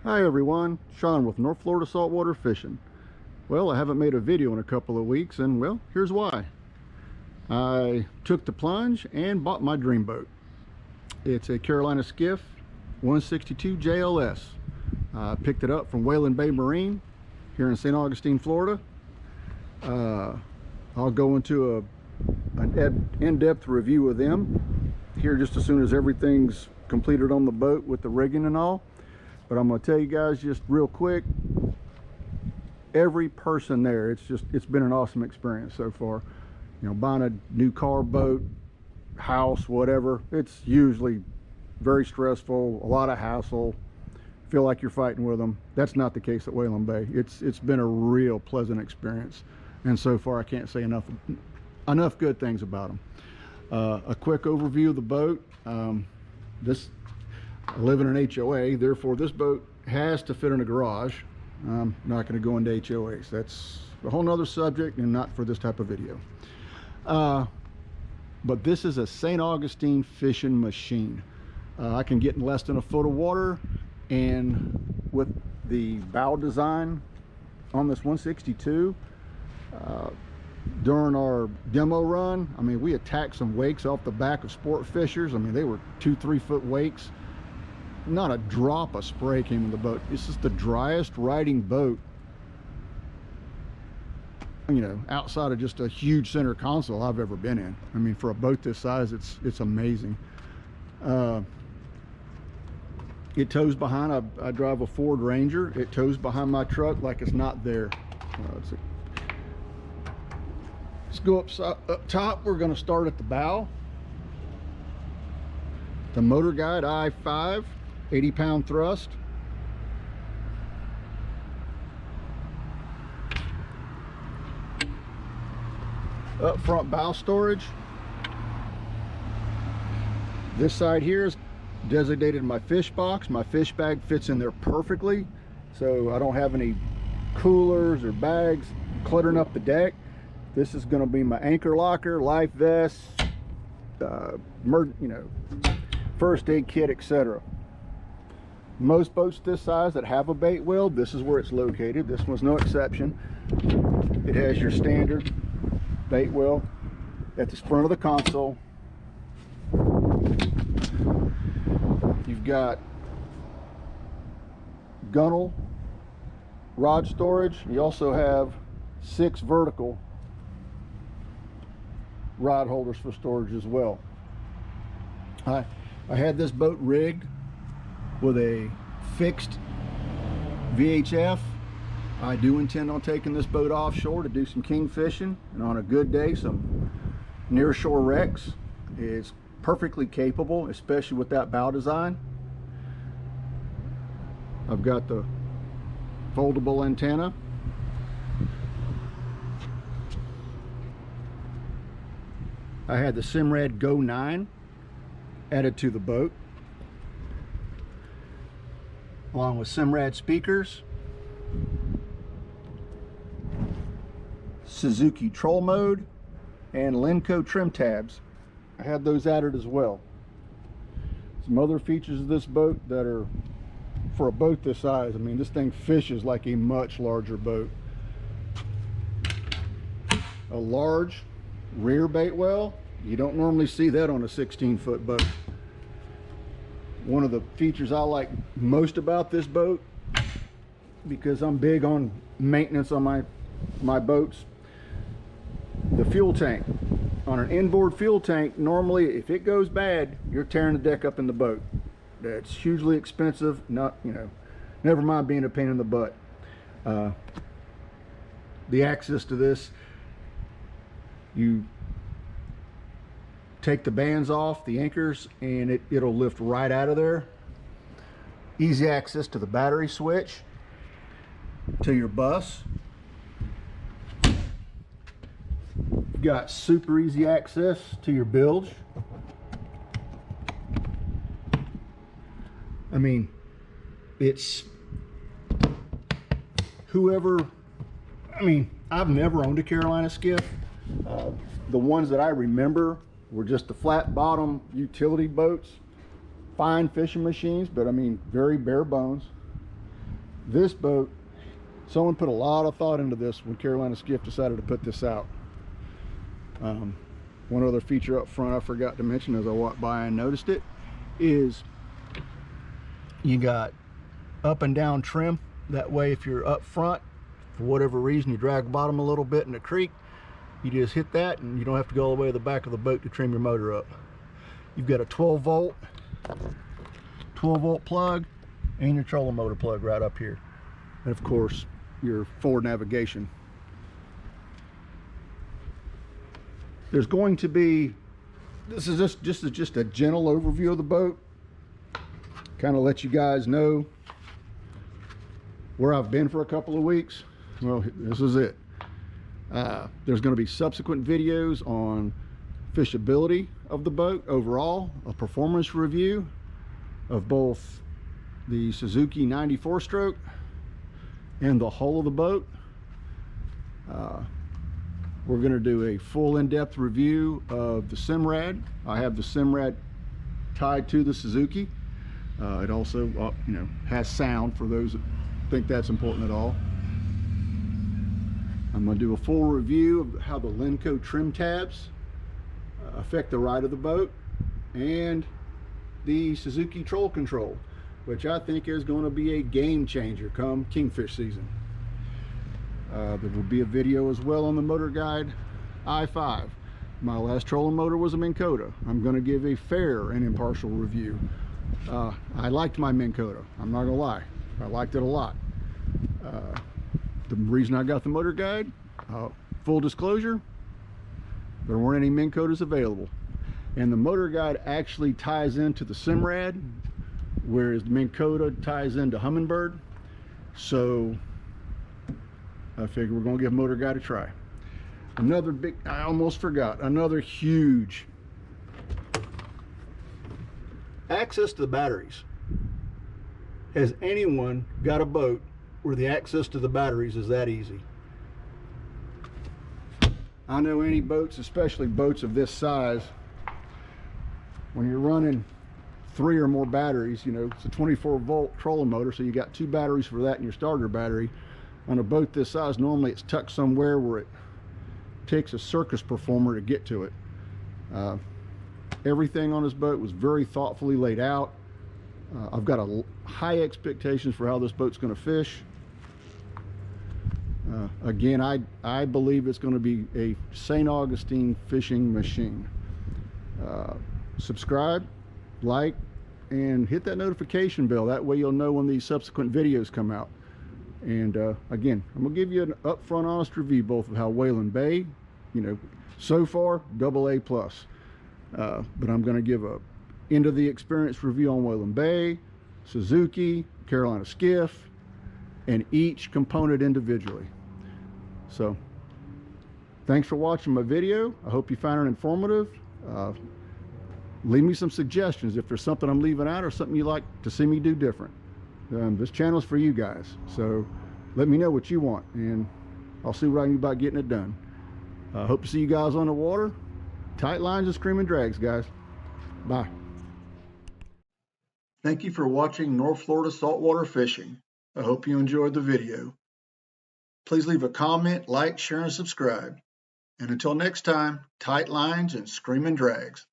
Hi everyone, Sean with North Florida Saltwater Fishing. Well, I haven't made a video in a couple of weeks, and well, here's why. I took the plunge and bought my dream boat. It's a Carolina Skiff 162 JLS. I picked it up from Whalen Bay Marine here in St. Augustine, Florida. I'll go into an in-depth review of them here just as soon as everything's completed on the boat with the rigging and all. But I'm going to tell you guys just real quick, every person there, it's been an awesome experience so far. You know, buying a new car, boat, house, whatever, it's usually very stressful, a lot of hassle, feel like you're fighting with them. That's not the case at Whalen Bay. It's been a real pleasant experience, and so far I can't say enough good things about them. A quick overview of the boat. I live in an HOA, therefore this boat has to fit in a garage. I'm not going to go into HOAs. That's a whole nother subject and not for this type of video. But this is a St. Augustine fishing machine. I can get in less than a foot of water, and with the bow design on this 162, during our demo run, I mean, we attacked some wakes off the back of sport fishers. I mean, they were 2-3 foot wakes. Not a drop of spray came in the boat. This is the driest riding boat, you know, outside of just a huge center console I've ever been in. I mean, for a boat this size, it's amazing. It tows behind. I drive a Ford Ranger. It tows behind my truck like it's not there. Let's go up top. We're going to start at the bow. The Motor Guide I-5, 80-pound thrust. Up front bow storage. This side here is designated my fish box. My fish bag fits in there perfectly, so I don't have any coolers or bags cluttering up the deck. This is going to be my anchor locker, life vest, first aid kit, etc. Most boats this size that have a bait wheel, this is where it's located. This one's no exception. It has your standard bait wheel at the front of the console. You've got gunnel rod storage. You also have 6 vertical rod holders for storage as well. I had this boat rigged with a fixed VHF. I do intend on taking this boat offshore to do some king fishing, and on a good day some near shore wrecks. It's perfectly capable, especially with that bow design. I've got the foldable antenna. I had the Simrad Go 9 added to the boat, along with Simrad speakers, Suzuki troll mode, and Lenco trim tabs. I had those added as well. Some other features of this boat that are for a boat this size. I mean, this thing fishes like a much larger boat. A large rear bait well. You don't normally see that on a 16-foot boat. One of the features I like most about this boat, because I'm big on maintenance on my boats, the fuel tank. On an inboard fuel tank, normally if it goes bad, you're tearing the deck up in the boat. That's hugely expensive. Not, you know, never mind being a pain in the butt. The access to this, you take the bands off the anchors and it'll lift right out of there. Easy access to the battery switch, to your bus. You've got super easy access to your bilge. I mean, it's whoever, I mean, I've never owned a Carolina Skiff. The ones that I remember were just the flat bottom utility boats. Fine fishing machines, but I mean, very bare bones. This boat, someone put a lot of thought into this when Carolina Skiff decided to put this out. One other feature up front I forgot to mention as I walked by and noticed it is you got up and down trim. That way if you're up front, for whatever reason you drag bottom a little bit in the creek, you just hit that and you don't have to go all the way to the back of the boat to trim your motor up. You've got a 12 volt plug and your trolling motor plug right up here, and of course your forward navigation. There's going to be, this is just a gentle overview of the boat, kind of let you guys know where I've been for a couple of weeks. Well, this is it. There's going to be subsequent videos on fishability of the boat overall, a performance review of both the Suzuki 94 stroke and the hull of the boat. We're going to do a full in-depth review of the Simrad. I have the Simrad tied to the Suzuki. It also has sound for those that think that's important at all. I'm going to do a full review of how the Lenco trim tabs affect the ride of the boat, and the Suzuki troll control, which I think is going to be a game changer come kingfish season. There will be a video as well on the Motor Guide i5. My last trolling motor was a Minn Kota. I'm going to give a fair and impartial review. I liked my Minn Kota, I'm not gonna lie. I liked it a lot. The reason I got the Motor Guide, full disclosure, there weren't any Minn Kotas available, and the Motor Guide actually ties into the Simrad, whereas the Minn Kota ties into Humminbird. So I figured we're gonna give Motor Guide a try. Another big, I almost forgot, another huge, access to the batteries. Has anyone got a boat where the access to the batteries is that easy? I know any boats, especially boats of this size, when you're running 3 or more batteries, it's a 24 volt trolling motor, so you got 2 batteries for that and your starter battery. On a boat this size, normally it's tucked somewhere where it takes a circus performer to get to it. Everything on this boat was very thoughtfully laid out. I've got high expectations for how this boat's going to fish. Again, I believe it's going to be a St. Augustine fishing machine. Subscribe, like, and hit that notification bell. That way you'll know when these subsequent videos come out. And again, I'm going to give you an upfront, honest review both of how Whalen Bay, so far, AA+. But I'm going to give a end of the experience review on Whalen Bay, Suzuki, Carolina Skiff, and each component individually. So thanks for watching my video. I hope you found it informative. Leave me some suggestions if there's something I'm leaving out or something you'd like to see me do different. This channel is for you guys, so let me know what you want and I'll see what I can do about getting it done. Hope to see you guys on the water. Tight lines and screaming drags, guys. Bye. Thank you for watching North Florida Saltwater Fishing. I hope you enjoyed the video. Please leave a comment, like, share, and subscribe. And until next time, tight lines and screaming drags.